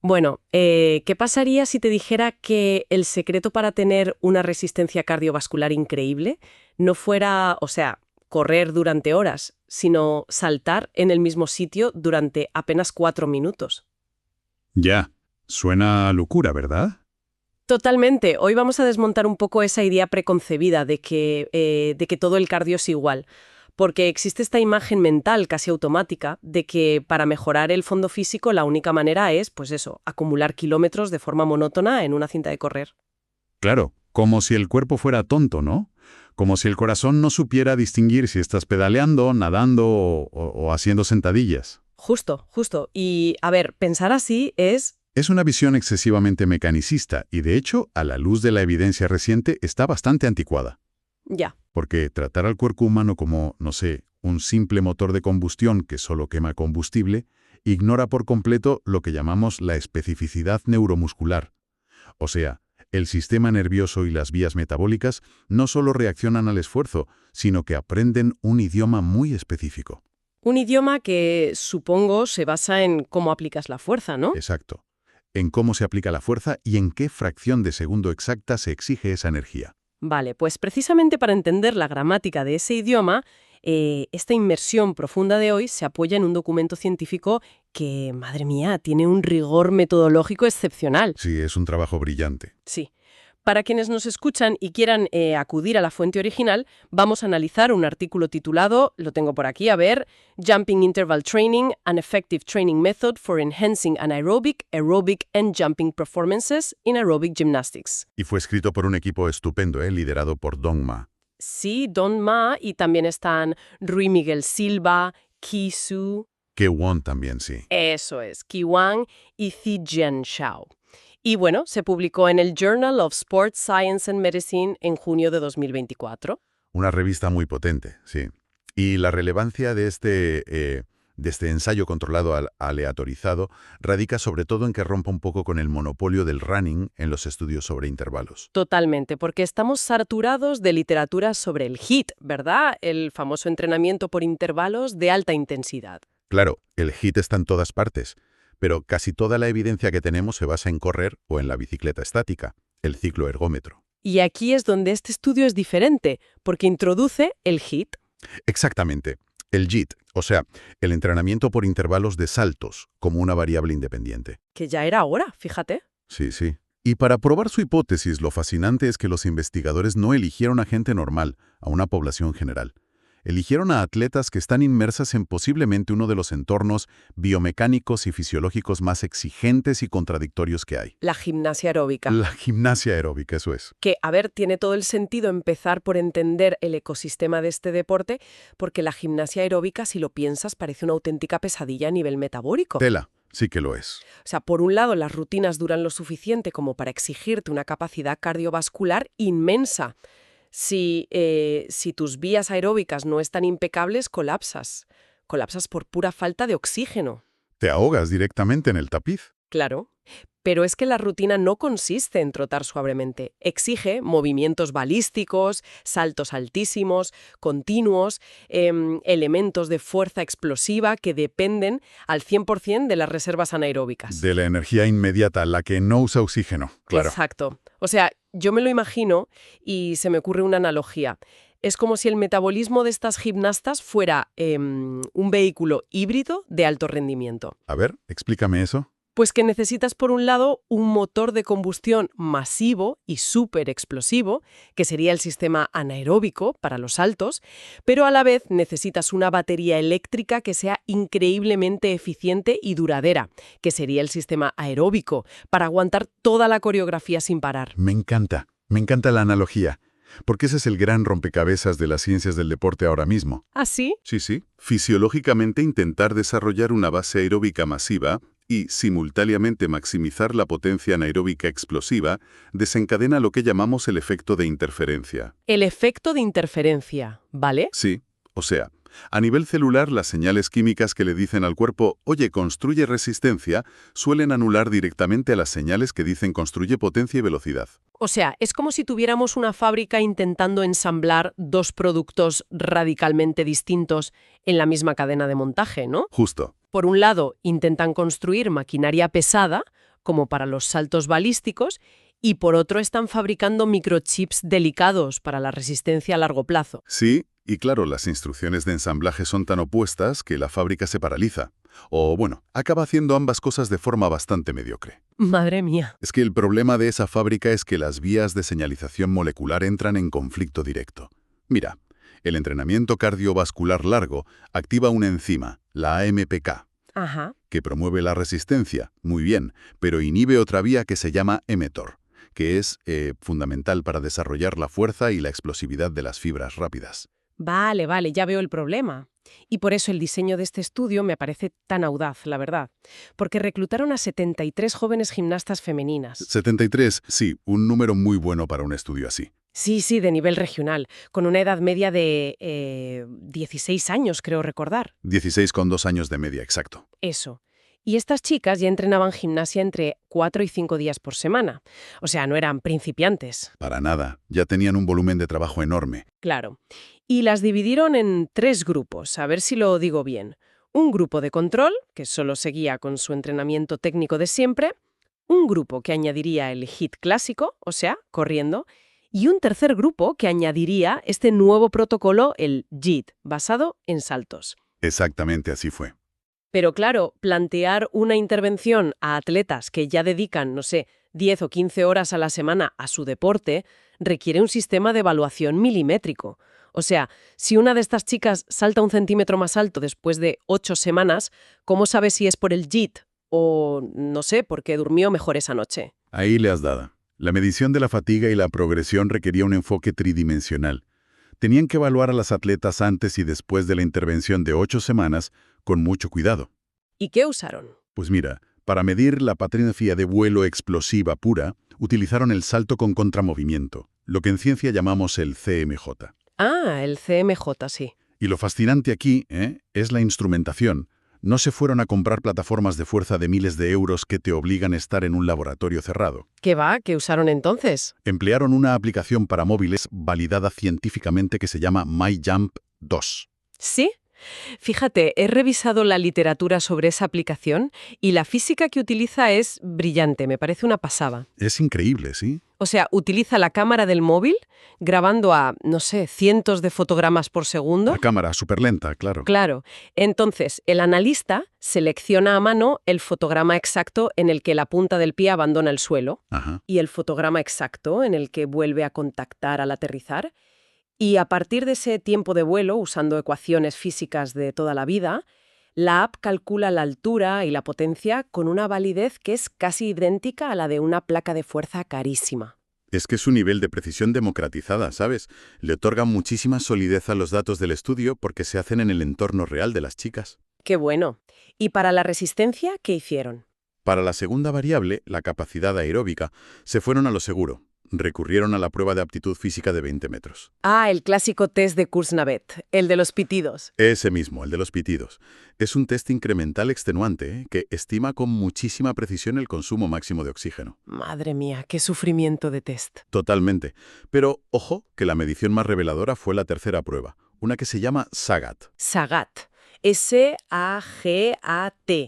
Bueno, ¿qué pasaría si te dijera que el secreto para tener una resistencia cardiovascular increíble no fuera, o sea, correr durante horas, sino saltar en el mismo sitio durante apenas 4 minutos? Ya, suena a locura, ¿verdad? Totalmente. Hoy vamos a desmontar un poco esa idea preconcebida de que todo el cardio es igual. Porque existe esta imagen mental casi automática de que para mejorar el fondo físico la única manera es, pues eso, acumular kilómetros de forma monótona en una cinta de correr. Claro, como si el cuerpo fuera tonto, ¿no? Como si el corazón no supiera distinguir si estás pedaleando, nadando o haciendo sentadillas. Justo, justo. Y, a ver, pensar así es... Es una visión excesivamente mecanicista y, de hecho, a la luz de la evidencia reciente, está bastante anticuada. ya. Porque tratar al cuerpo humano como, no sé, un simple motor de combustión que solo quema combustible, ignora por completo lo que llamamos la especificidad neuromuscular. O sea, el sistema nervioso y las vías metabólicas no solo reaccionan al esfuerzo, sino que aprenden un idioma muy específico. Un idioma que supongo se basa en cómo aplicas la fuerza, ¿no? Exacto. En cómo se aplica la fuerza y en qué fracción de segundo exacta se exige esa energía. Vale, pues precisamente para entender la gramática de ese idioma, esta inmersión profunda de hoy se apoya en un documento científico que, madre mía, tiene un rigor metodológico excepcional. Sí, es un trabajo brillante. Sí. Para quienes nos escuchan y quieran acudir a la fuente original, vamos a analizar un artículo titulado, lo tengo por aquí, a ver, Jumping Interval Training, an Effective Training Method for Enhancing Anaerobic, Aerobic and Jumping Performances in Aerobic Gymnastics. Y fue escrito por un equipo estupendo, liderado por Dong Ma. Sí, Don Ma, y también están Rui Miguel Silva, Ki Su, Que Won también, sí. eso es, Ki Wang y Zijian Shao. Y bueno, se publicó en el Journal of Sports Science and Medicine en junio de 2024. Una revista muy potente, sí. Y la relevancia de este ensayo controlado aleatorizado radica sobre todo en que rompa un poco con el monopolio del running en los estudios sobre intervalos. Totalmente, porque estamos saturados de literatura sobre el HIIT, ¿verdad? El famoso entrenamiento por intervalos de alta intensidad. Claro, el HIIT está en todas partes, pero casi toda la evidencia que tenemos se basa en correr o en la bicicleta estática, el ciclo ergómetro. Y aquí es donde este estudio es diferente, porque introduce el HIIT. Exactamente. El JIT, o sea, el entrenamiento por intervalos de saltos, como una variable independiente. Que ya era hora, fíjate. Sí, sí. Y para probar su hipótesis, lo fascinante es que los investigadores no eligieron a gente normal, a una población general. Eligieron a atletas que están inmersas en posiblemente uno de los entornos biomecánicos y fisiológicos más exigentes y contradictorios que hay. La gimnasia aeróbica. La gimnasia aeróbica, eso es. Que, a ver, tiene todo el sentido empezar por entender el ecosistema de este deporte, porque la gimnasia aeróbica, si lo piensas, parece una auténtica pesadilla a nivel metabólico. Tela, sí que lo es. O sea, por un lado, las rutinas duran lo suficiente como para exigirte una capacidad cardiovascular inmensa. Si tus vías aeróbicas no están impecables, colapsas. Colapsas por pura falta de oxígeno. Te ahogas directamente en el tapiz. Claro. Pero es que la rutina no consiste en trotar suavemente. Exige movimientos balísticos, saltos altísimos, continuos, elementos de fuerza explosiva que dependen al 100% de las reservas anaeróbicas. De la energía inmediata, la que no usa oxígeno, claro. Exacto. O sea, yo me lo imagino y se me ocurre una analogía. Es como si el metabolismo de estas gimnastas fuera un vehículo híbrido de alto rendimiento. A ver, explícame eso. Pues que necesitas, por un lado, un motor de combustión masivo y súper explosivo, que sería el sistema anaeróbico para los saltos, pero a la vez necesitas una batería eléctrica que sea increíblemente eficiente y duradera, que sería el sistema aeróbico, para aguantar toda la coreografía sin parar. Me encanta la analogía, porque ese es el gran rompecabezas de las ciencias del deporte ahora mismo. ¿Ah, sí? Sí, sí. Fisiológicamente intentar desarrollar una base aeróbica masiva y, simultáneamente, maximizar la potencia anaeróbica explosiva, desencadena lo que llamamos el efecto de interferencia. El efecto de interferencia, ¿vale? Sí, o sea, a nivel celular, las señales químicas que le dicen al cuerpo, oye, construye resistencia, suelen anular directamente a las señales que dicen construye potencia y velocidad. O sea, es como si tuviéramos una fábrica intentando ensamblar dos productos radicalmente distintos en la misma cadena de montaje, ¿no? Justo. Por un lado, intentan construir maquinaria pesada, como para los saltos balísticos, y por otro están fabricando microchips delicados para la resistencia a largo plazo. Sí, y claro, las instrucciones de ensamblaje son tan opuestas que la fábrica se paraliza. O, bueno, acaba haciendo ambas cosas de forma bastante mediocre. Madre mía. Es que el problema de esa fábrica es que las vías de señalización molecular entran en conflicto directo. Mira, el entrenamiento cardiovascular largo activa una enzima, la AMPK, Ajá. que promueve la resistencia, muy bien, pero inhibe otra vía que se llama mTOR, que es fundamental para desarrollar la fuerza y la explosividad de las fibras rápidas. Vale, vale, ya veo el problema. Y por eso el diseño de este estudio me parece tan audaz, la verdad. Porque reclutaron a 73 jóvenes gimnastas femeninas. 73, sí, un número muy bueno para un estudio así. Sí, sí, de nivel regional, con una edad media de 16 años, creo recordar. 16 con 2 años de media, exacto. Eso. Y estas chicas ya entrenaban gimnasia entre 4 y 5 días por semana. O sea, no eran principiantes. Para nada, ya tenían un volumen de trabajo enorme. Claro. Y las dividieron en 3 grupos, a ver si lo digo bien. Un grupo de control, que solo seguía con su entrenamiento técnico de siempre. Un grupo que añadiría el HIIT clásico, o sea, corriendo. Y un tercer grupo que añadiría este nuevo protocolo, el JIT, basado en saltos. Exactamente así fue. Pero claro, plantear una intervención a atletas que ya dedican, no sé, 10 o 15 horas a la semana a su deporte, requiere un sistema de evaluación milimétrico. O sea, si una de estas chicas salta 1 centímetro más alto después de 8 semanas, ¿cómo sabe si es por el JIT? O, no sé, porque durmió mejor esa noche. Ahí le has dado. La medición de la fatiga y la progresión requería un enfoque tridimensional. Tenían que evaluar a las atletas antes y después de la intervención de 8 semanas con mucho cuidado. ¿Y qué usaron? Pues mira, para medir la patología de vuelo explosiva pura, utilizaron el salto con contramovimiento, lo que en ciencia llamamos el CMJ. Ah, el CMJ, sí. Y lo fascinante aquí, es la instrumentación. No se fueron a comprar plataformas de fuerza de miles de euros que te obligan a estar en un laboratorio cerrado. ¿Qué va? ¿Qué usaron entonces? Emplearon una aplicación para móviles validada científicamente que se llama MyJump 2. ¿Sí? Fíjate, he revisado la literatura sobre esa aplicación y la física que utiliza es brillante, me parece una pasada. Es increíble, ¿sí? O sea, utiliza la cámara del móvil grabando a, no sé, cientos de fotogramas por segundo. La cámara súper lenta, claro. Claro. Entonces, el analista selecciona a mano el fotograma exacto en el que la punta del pie abandona el suelo Ajá. y el fotograma exacto en el que vuelve a contactar al aterrizar. Y a partir de ese tiempo de vuelo, usando ecuaciones físicas de toda la vida, la app calcula la altura y la potencia con una validez que es casi idéntica a la de una placa de fuerza carísima. Es que es un nivel de precisión democratizada, ¿sabes? Le otorga muchísima solidez a los datos del estudio porque se hacen en el entorno real de las chicas. ¡Qué bueno! ¿Y para la resistencia qué hicieron? Para la segunda variable, la capacidad aeróbica, se fueron a lo seguro. Recurrieron a la prueba de aptitud física de 20 metros. Ah, el clásico test de Kuznets, el de los pitidos. Ese mismo, el de los pitidos. Es un test incremental extenuante, que estima con muchísima precisión el consumo máximo de oxígeno. Madre mía, qué sufrimiento de test. Totalmente. Pero, ojo, que la medición más reveladora fue la tercera prueba, una que se llama SAGAT. SAGAT. S-A-G-A-T.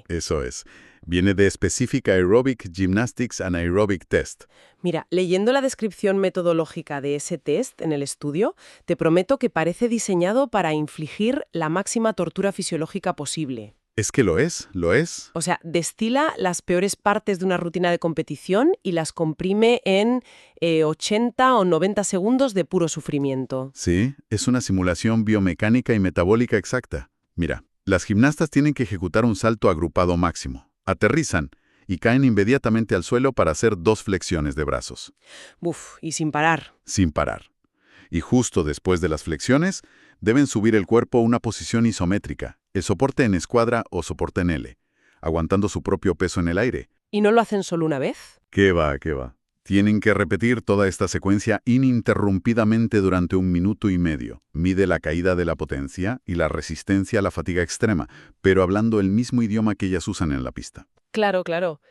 Eso es. Viene de Specific Aerobic Gymnastics and Aerobic Test. Mira, leyendo la descripción metodológica de ese test en el estudio, te prometo que parece diseñado para infligir la máxima tortura fisiológica posible. Es que lo es, lo es. O sea, destila las peores partes de una rutina de competición y las comprime en 80 o 90 segundos de puro sufrimiento. Sí, es una simulación biomecánica y metabólica exacta. Mira, las gimnastas tienen que ejecutar un salto agrupado máximo. Aterrizan y caen inmediatamente al suelo para hacer 2 flexiones de brazos. Uf, y sin parar. Sin parar. Y justo después de las flexiones, deben subir el cuerpo a una posición isométrica, el soporte en escuadra o soporte en L, aguantando su propio peso en el aire. ¿Y no lo hacen solo una vez? ¿Qué va, qué va? Tienen que repetir toda esta secuencia ininterrumpidamente durante 1 minuto y medio. Mide la caída de la potencia y la resistencia a la fatiga extrema, pero hablando el mismo idioma que ellas usan en la pista. Claro, claro.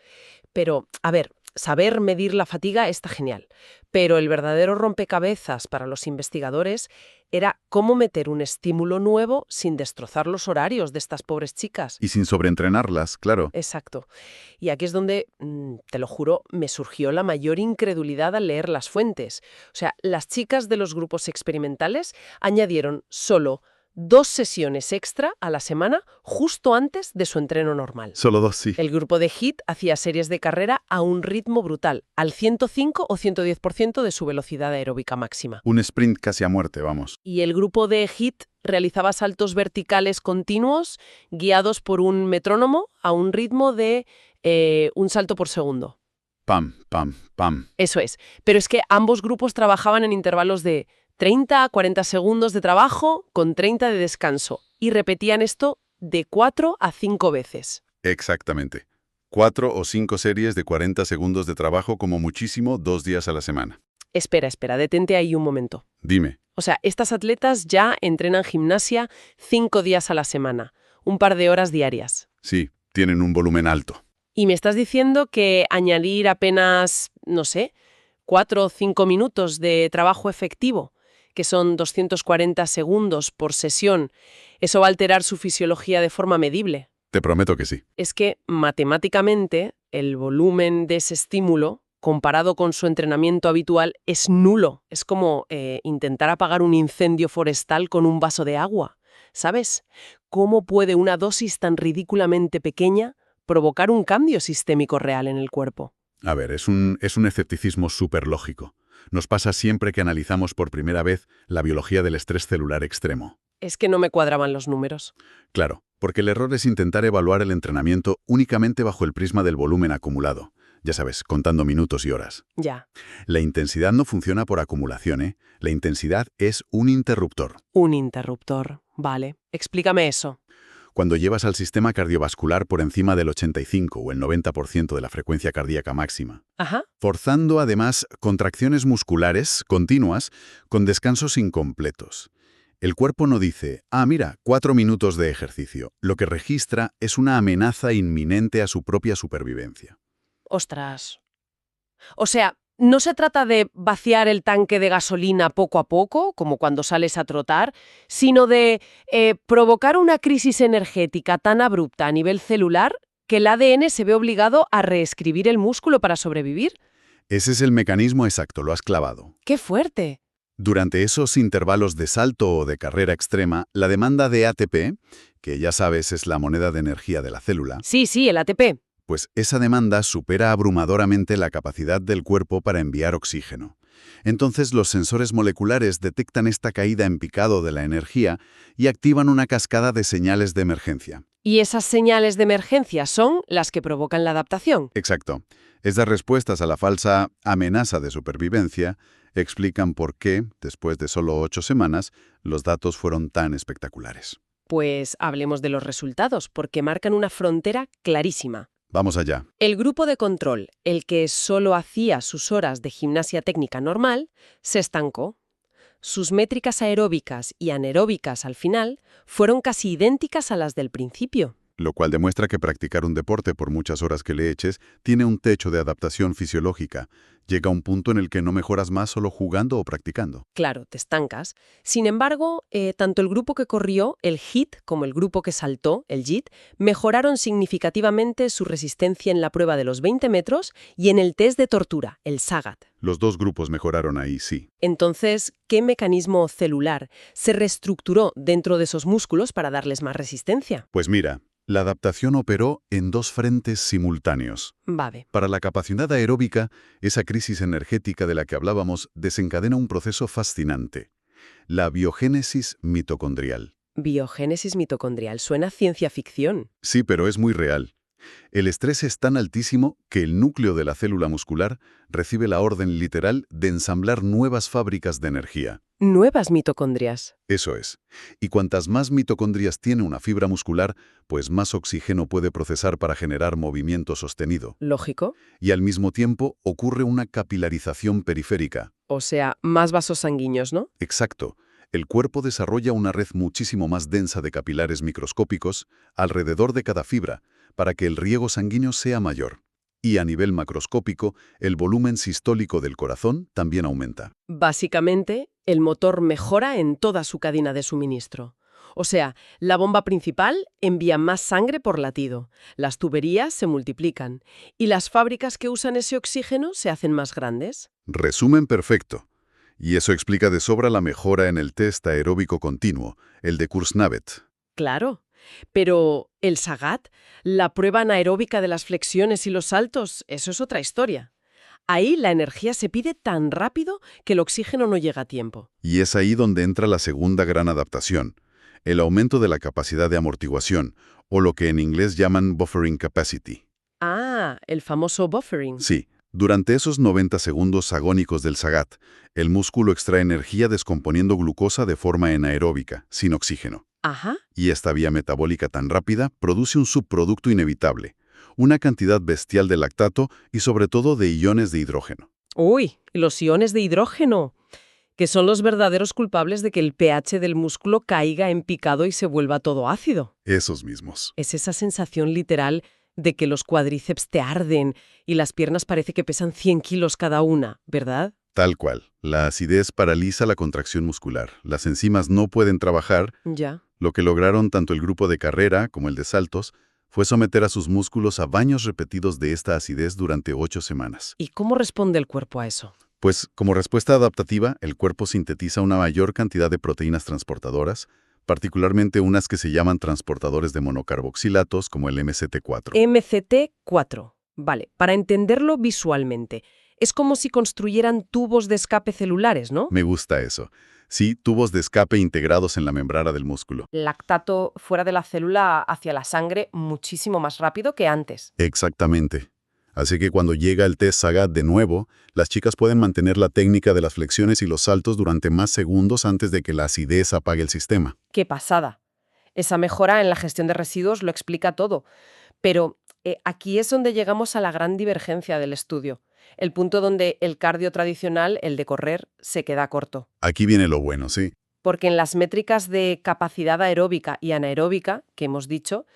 Pero, a ver, saber medir la fatiga está genial, pero el verdadero rompecabezas para los investigadores era cómo meter un estímulo nuevo sin destrozar los horarios de estas pobres chicas. Y sin sobreentrenarlas, claro. Exacto. Y aquí es donde, te lo juro, me surgió la mayor incredulidad al leer las fuentes. O sea, las chicas de los grupos experimentales añadieron solo 2 sesiones extra a la semana justo antes de su entreno normal. Solo 2, sí. El grupo de HIIT hacía series de carrera a un ritmo brutal, al 105 o 110% de su velocidad aeróbica máxima. Un sprint casi a muerte, vamos. Y el grupo de HIIT realizaba saltos verticales continuos guiados por un metrónomo a un ritmo de un salto por segundo. Pam, pam, pam. Eso es. Pero es que ambos grupos trabajaban en intervalos de 30 a 40 segundos de trabajo con 30 de descanso. Y repetían esto de 4 a 5 veces. Exactamente. 4 o 5 series de 40 segundos de trabajo como muchísimo 2 días a la semana. Espera, detente ahí un momento. Dime. O sea, estas atletas ya entrenan gimnasia 5 días a la semana, un par de horas diarias. Sí, tienen un volumen alto. Y me estás diciendo que añadir apenas, no sé, 4 o 5 minutos de trabajo efectivo, que son 240 segundos por sesión, eso va a alterar su fisiología de forma medible. Te prometo que sí. Es que, matemáticamente, el volumen de ese estímulo, comparado con su entrenamiento habitual, es nulo. Es como intentar apagar un incendio forestal con un vaso de agua. ¿Sabes? ¿Cómo puede una dosis tan ridículamente pequeña provocar un cambio sistémico real en el cuerpo? A ver, es un escepticismo súper lógico. Nos pasa siempre que analizamos por primera vez la biología del estrés celular extremo. Es que no me cuadraban los números. Claro, porque el error es intentar evaluar el entrenamiento únicamente bajo el prisma del volumen acumulado. Ya sabes, contando minutos y horas. Ya. La intensidad no funciona por acumulación, ¿eh? La intensidad es un interruptor. Un interruptor. Vale. Explícame eso. Cuando llevas al sistema cardiovascular por encima del 85 o el 90% de la frecuencia cardíaca máxima, Ajá. forzando además contracciones musculares continuas con descansos incompletos. El cuerpo no dice, mira, 4 minutos de ejercicio. Lo que registra es una amenaza inminente a su propia supervivencia. Ostras. O sea, no se trata de vaciar el tanque de gasolina poco a poco, como cuando sales a trotar, sino de provocar una crisis energética tan abrupta a nivel celular que el ADN se ve obligado a reescribir el músculo para sobrevivir. Ese es el mecanismo exacto, lo has clavado. ¡Qué fuerte! Durante esos intervalos de salto o de carrera extrema, la demanda de ATP, que ya sabes es la moneda de energía de la célula, Sí, el ATP. pues esa demanda supera abrumadoramente la capacidad del cuerpo para enviar oxígeno. Entonces los sensores moleculares detectan esta caída en picado de la energía y activan una cascada de señales de emergencia. Y esas señales de emergencia son las que provocan la adaptación. Exacto. Estas respuestas a la falsa amenaza de supervivencia explican por qué, después de solo 8 semanas, los datos fueron tan espectaculares. Pues hablemos de los resultados, porque marcan una frontera clarísima. Vamos allá. El grupo de control, el que solo hacía sus horas de gimnasia técnica normal, se estancó. Sus métricas aeróbicas y anaeróbicas al final fueron casi idénticas a las del principio. Lo cual demuestra que practicar un deporte por muchas horas que le eches tiene un techo de adaptación fisiológica. Llega un punto en el que no mejoras más solo jugando o practicando. Claro, te estancas. Sin embargo, tanto el grupo que corrió, el HIIT, como el grupo que saltó, el JIT, mejoraron significativamente su resistencia en la prueba de los 20 metros y en el test de tortura, el SAGAT. Los dos grupos mejoraron ahí, sí. Entonces, ¿qué mecanismo celular se reestructuró dentro de esos músculos para darles más resistencia? Pues mira, la adaptación operó en 2 frentes simultáneos. Vale. Para la capacidad aeróbica, esa crisis energética de la que hablábamos desencadena un proceso fascinante: la biogénesis mitocondrial. Biogénesis mitocondrial. Suena a ciencia ficción. Sí, pero es muy real. El estrés es tan altísimo que el núcleo de la célula muscular recibe la orden literal de ensamblar nuevas fábricas de energía. Nuevas mitocondrias. Eso es. Y cuantas más mitocondrias tiene una fibra muscular, pues más oxígeno puede procesar para generar movimiento sostenido. Lógico. Y al mismo tiempo ocurre una capilarización periférica. O sea, más vasos sanguíneos, ¿no? Exacto. El cuerpo desarrolla una red muchísimo más densa de capilares microscópicos alrededor de cada fibra, para que el riego sanguíneo sea mayor. Y a nivel macroscópico, el volumen sistólico del corazón también aumenta. Básicamente, el motor mejora en toda su cadena de suministro. O sea, la bomba principal envía más sangre por latido, las tuberías se multiplican y las fábricas que usan ese oxígeno se hacen más grandes. Resumen perfecto. Y eso explica de sobra la mejora en el test aeróbico continuo, el de Kursnavet. Claro. Pero el Sagat, la prueba anaeróbica de las flexiones y los saltos, eso es otra historia. Ahí la energía se pide tan rápido que el oxígeno no llega a tiempo. Y es ahí donde entra la segunda gran adaptación, el aumento de la capacidad de amortiguación, o lo que en inglés llaman buffering capacity. Ah, el famoso buffering. Sí, durante esos 90 segundos agónicos del Sagat, el músculo extrae energía descomponiendo glucosa de forma anaeróbica, sin oxígeno. Ajá. Y esta vía metabólica tan rápida produce un subproducto inevitable, una cantidad bestial de lactato y sobre todo de iones de hidrógeno. Uy, los iones de hidrógeno, que son los verdaderos culpables de que el pH del músculo caiga en picado y se vuelva todo ácido. Esos mismos. Es esa sensación literal de que los cuádriceps te arden y las piernas parece que pesan 100 kilos cada una, ¿verdad? Tal cual. La acidez paraliza la contracción muscular. Las enzimas no pueden trabajar. Ya. Lo que lograron tanto el grupo de carrera como el de saltos fue someter a sus músculos a baños repetidos de esta acidez durante 8 semanas. ¿Y cómo responde el cuerpo a eso? Pues, como respuesta adaptativa, el cuerpo sintetiza una mayor cantidad de proteínas transportadoras, particularmente unas que se llaman transportadores de monocarboxilatos, como el MCT4. MCT4. Vale, para entenderlo visualmente, es como si construyeran tubos de escape celulares, ¿no? Me gusta eso. Sí, tubos de escape integrados en la membrana del músculo. Lactato fuera de la célula hacia la sangre muchísimo más rápido que antes. Exactamente. Así que cuando llega el test Sagat de nuevo, las chicas pueden mantener la técnica de las flexiones y los saltos durante más segundos antes de que la acidez apague el sistema. ¡Qué pasada! Esa mejora en la gestión de residuos lo explica todo. Pero aquí es donde llegamos a la gran divergencia del estudio. El punto donde el cardio tradicional, el de correr, se queda corto. Aquí viene lo bueno, ¿sí? Porque en las métricas de capacidad aeróbica y anaeróbica, que hemos dicho,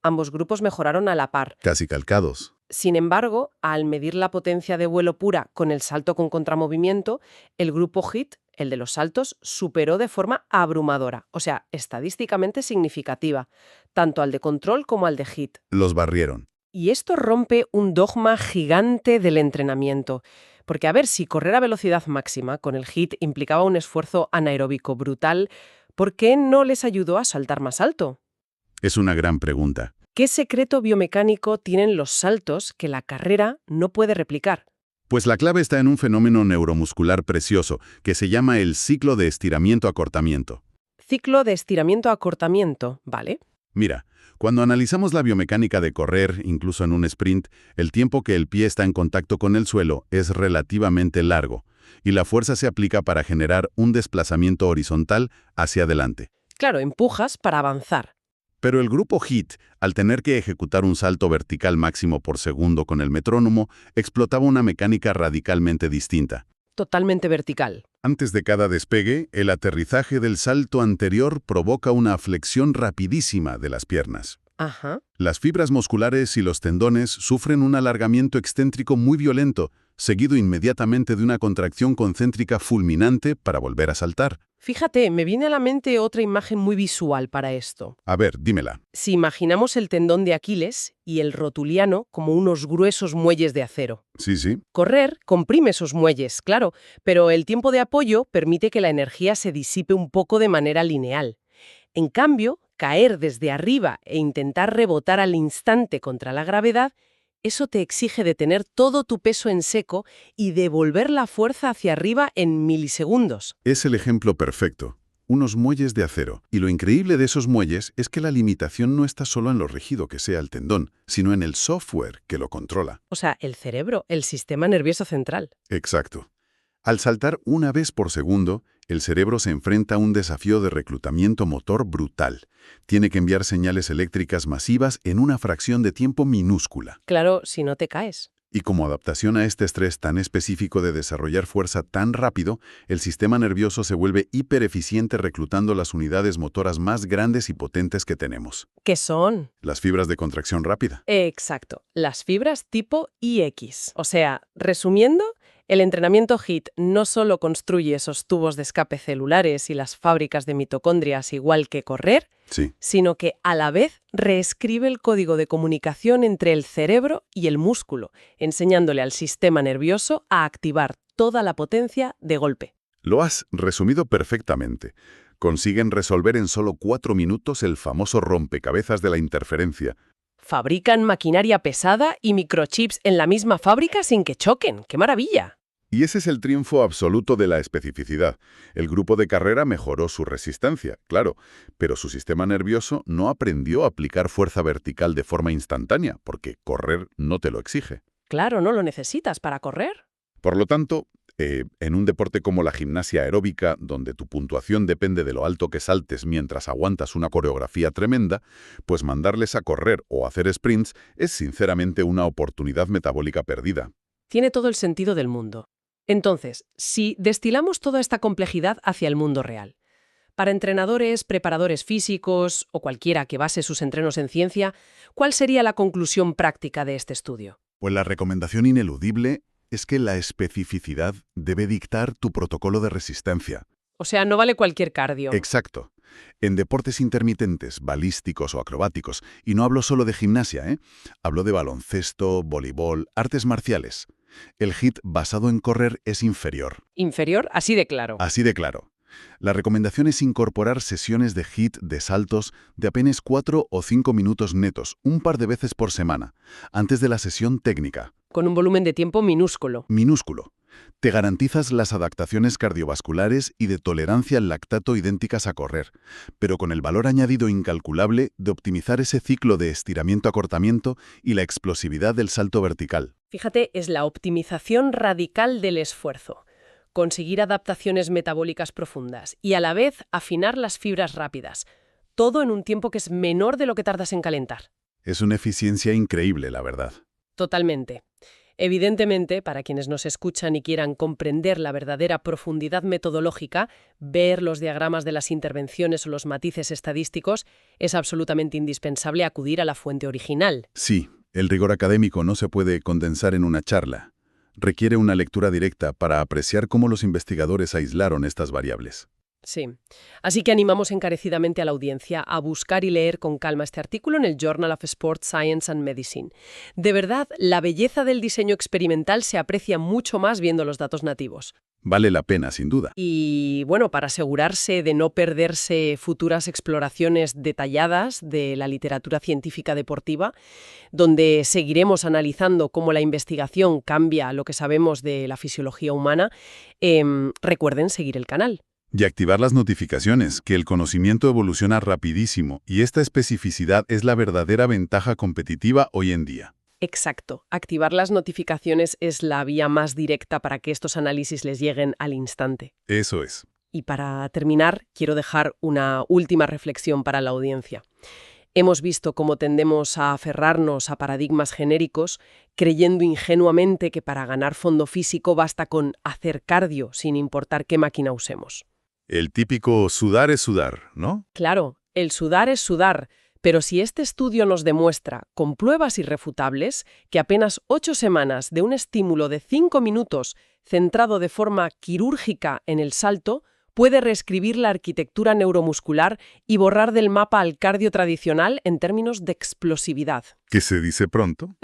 ambos grupos mejoraron a la par. Casi calcados. Sin embargo, al medir la potencia de vuelo pura con el salto con contramovimiento, el grupo HIIT, el de los saltos, superó de forma abrumadora, o sea, estadísticamente significativa, tanto al de control como al de HIIT. Los barrieron. Y esto rompe un dogma gigante del entrenamiento. Porque, a ver, si correr a velocidad máxima con el HIIT implicaba un esfuerzo anaeróbico brutal, ¿por qué no les ayudó a saltar más alto? Es una gran pregunta. ¿Qué secreto biomecánico tienen los saltos que la carrera no puede replicar? Pues la clave está en un fenómeno neuromuscular precioso que se llama el ciclo de estiramiento-acortamiento. Ciclo de estiramiento-acortamiento, ¿vale? Mira, cuando analizamos la biomecánica de correr, incluso en un sprint, el tiempo que el pie está en contacto con el suelo es relativamente largo, y la fuerza se aplica para generar un desplazamiento horizontal hacia adelante. Claro, empujas para avanzar. Pero el grupo HIIT, al tener que ejecutar un salto vertical máximo por segundo con el metrónomo, explotaba una mecánica radicalmente distinta. Totalmente vertical. Antes de cada despegue, el aterrizaje del salto anterior provoca una flexión rapidísima de las piernas. Ajá. Las fibras musculares y los tendones sufren un alargamiento excéntrico muy violento, seguido inmediatamente de una contracción concéntrica fulminante para volver a saltar. Fíjate, me viene a la mente otra imagen muy visual para esto. A ver, dímela. Si imaginamos el tendón de Aquiles y el rotuliano como unos gruesos muelles de acero. Sí. Correr comprime esos muelles, claro, pero el tiempo de apoyo permite que la energía se disipe un poco de manera lineal. En cambio, caer desde arriba e intentar rebotar al instante contra la gravedad, eso te exige detener todo tu peso en seco y devolver la fuerza hacia arriba en milisegundos. Es el ejemplo perfecto. Unos muelles de acero. Y lo increíble de esos muelles es que la limitación no está solo en lo rígido que sea el tendón, sino en el software que lo controla. O sea, el cerebro, el sistema nervioso central. Exacto. Al saltar una vez por segundo, el cerebro se enfrenta a un desafío de reclutamiento motor brutal. Tiene que enviar señales eléctricas masivas en una fracción de tiempo minúscula. Claro, si no te caes. Y como adaptación a este estrés tan específico de desarrollar fuerza tan rápido, el sistema nervioso se vuelve hipereficiente reclutando las unidades motoras más grandes y potentes que tenemos. ¿Qué son? Las fibras de contracción rápida. Exacto, las fibras tipo IX. O sea, resumiendo, el entrenamiento HIIT no solo construye esos tubos de escape celulares y las fábricas de mitocondrias igual que correr, Sí. sino que a la vez reescribe el código de comunicación entre el cerebro y el músculo, enseñándole al sistema nervioso a activar toda la potencia de golpe. Lo has resumido perfectamente. Consiguen resolver en solo 4 minutos el famoso rompecabezas de la interferencia. Fabrican maquinaria pesada y microchips en la misma fábrica sin que choquen. ¡Qué maravilla! Y ese es el triunfo absoluto de la especificidad. El grupo de carrera mejoró su resistencia, claro, pero su sistema nervioso no aprendió a aplicar fuerza vertical de forma instantánea, porque correr no te lo exige. Claro, no lo necesitas para correr. Por lo tanto, en un deporte como la gimnasia aeróbica, donde tu puntuación depende de lo alto que saltes mientras aguantas una coreografía tremenda, pues mandarles a correr o hacer sprints es sinceramente una oportunidad metabólica perdida. Tiene todo el sentido del mundo. Entonces, si destilamos toda esta complejidad hacia el mundo real, para entrenadores, preparadores físicos o cualquiera que base sus entrenos en ciencia, ¿cuál sería la conclusión práctica de este estudio? Pues la recomendación ineludible es que la especificidad debe dictar tu protocolo de resistencia. O sea, no vale cualquier cardio. Exacto. En deportes intermitentes, balísticos o acrobáticos, y no hablo solo de gimnasia, hablo de baloncesto, voleibol, artes marciales. El HIIT basado en correr es inferior. Inferior, así de claro. Así de claro. La recomendación es incorporar sesiones de HIIT de saltos de apenas 4 o 5 minutos netos, un par de veces por semana, antes de la sesión técnica. Con un volumen de tiempo minúsculo. Minúsculo. Te garantizas las adaptaciones cardiovasculares y de tolerancia al lactato idénticas a correr, pero con el valor añadido incalculable de optimizar ese ciclo de estiramiento-acortamiento y la explosividad del salto vertical. Fíjate, es la optimización radical del esfuerzo. Conseguir adaptaciones metabólicas profundas y a la vez afinar las fibras rápidas. Todo en un tiempo que es menor de lo que tardas en calentar. Es una eficiencia increíble, la verdad. Totalmente. Evidentemente, para quienes nos escuchan y quieran comprender la verdadera profundidad metodológica, ver los diagramas de las intervenciones o los matices estadísticos, es absolutamente indispensable acudir a la fuente original. Sí, el rigor académico no se puede condensar en una charla. Requiere una lectura directa para apreciar cómo los investigadores aislaron estas variables. Sí. Así que animamos encarecidamente a la audiencia a buscar y leer con calma este artículo en el Journal of Sport Science and Medicine. De verdad, la belleza del diseño experimental se aprecia mucho más viendo los datos nativos. Vale la pena, sin duda. Y bueno, para asegurarse de no perderse futuras exploraciones detalladas de la literatura científica deportiva, donde seguiremos analizando cómo la investigación cambia lo que sabemos de la fisiología humana, recuerden seguir el canal. Y activar las notificaciones, que el conocimiento evoluciona rapidísimo y esta especificidad es la verdadera ventaja competitiva hoy en día. Exacto. Activar las notificaciones es la vía más directa para que estos análisis les lleguen al instante. Eso es. Y para terminar, quiero dejar una última reflexión para la audiencia. Hemos visto cómo tendemos a aferrarnos a paradigmas genéricos, creyendo ingenuamente que para ganar fondo físico basta con hacer cardio, sin importar qué máquina usemos. El típico sudar es sudar, ¿no? Claro, el sudar es sudar, pero si este estudio nos demuestra, con pruebas irrefutables, que apenas 8 semanas de un estímulo de 5 minutos centrado de forma quirúrgica en el salto, puede reescribir la arquitectura neuromuscular y borrar del mapa al cardio tradicional en términos de explosividad. ¿Qué se dice pronto?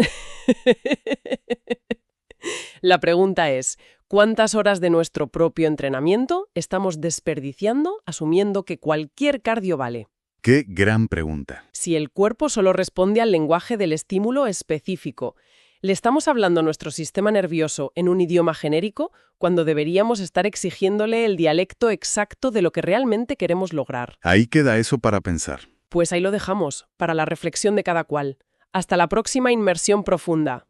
La pregunta es, ¿cuántas horas de nuestro propio entrenamiento estamos desperdiciando asumiendo que cualquier cardio vale? ¡Qué gran pregunta! Si el cuerpo solo responde al lenguaje del estímulo específico, ¿le estamos hablando a nuestro sistema nervioso en un idioma genérico cuando deberíamos estar exigiéndole el dialecto exacto de lo que realmente queremos lograr? Ahí queda eso para pensar. Pues ahí lo dejamos, para la reflexión de cada cual. Hasta la próxima inmersión profunda.